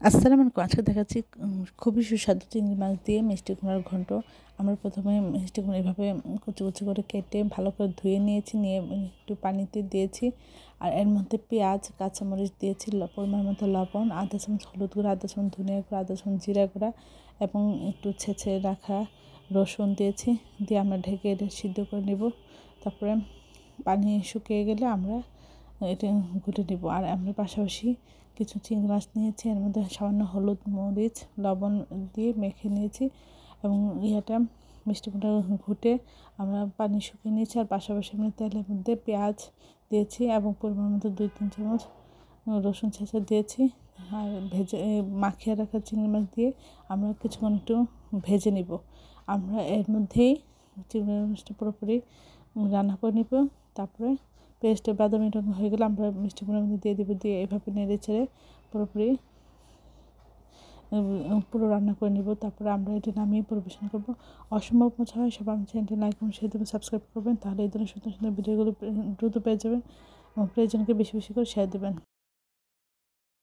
আসসালামু আলাইকুম। আজকে দেখাচ্ছি খুবই সুস্বাদু চিংড়ি মাছ দিয়ে মিষ্টি কুমড়ার ঘন্ট। আমরা প্রথমে মিষ্টি কুমড়া এভাবে কুচি কুচি করে কেটে ভালো করে ধুয়ে নিয়েছি, নিয়ে একটু পানিতে দিয়েছি। আর এর মধ্যে পেঁয়াজ, কাঁচামরিচ দিয়েছি, পরিমাণ মতো লবণ, আধা চামচ হলুদ গুঁড়া, আধা চামচ ধনিয়া গুঁড়া, আধা চামচ জিরা গুঁড়া এবং একটু ছেঁচে রাখা রসুন দিয়েছি। দিয়ে আমরা ঢেকে এটা সিদ্ধ করে নেব। তারপরে পানি শুকিয়ে গেলে আমরা এটা ঘুটে নেব। আর আমরা পাশাপাশি কিছু চিংড়ি মাছ নিয়েছি, এর মধ্যে সামান্য হলুদ, মরিচ, লবণ দিয়ে মেখে নিয়েছি এবং মিষ্টি কুমড়া ঘুটে আমরা পানি শুকিয়ে নিয়েছি। আর পাশাপাশি আমরা তেলের মধ্যে পেঁয়াজ দিয়েছি এবং পরিমাণ মতো 2-3 চামচ রসুন ছেঁচা দিয়েছি। আর মাখিয়ে রাখা চিংড়ি মাছ দিয়ে আমরা কিছুক্ষণ একটু ভেজে নিব। আমরা এর মধ্যেই চিংড়ি মাছটা পুরোপুরি রান্না করে নিব। তারপরে পেস্টে বাদামি রঙ হয়ে গেলে আমরা মিষ্টি কুমড়ার মধ্যে দিয়ে দিব, দিয়ে এভাবে নেড়ে ছেড়ে পুরোপুরি পুরো রান্না করে নিব। তারপরে আমরা এটা নামিয়ে পরিবেশন করব। অসম্ভব মজা হয়। সবাই আমার চ্যানেলটি লাইক এবং শেয়ার দেবেন, সাবস্ক্রাইব করবেন, তাহলে এই ধরনের সুন্দর সুন্দর ভিডিওগুলো দ্রুত পেয়ে যাবেন এবং প্রিয়জনকে বেশি বেশি করে শেয়ার দেবেন।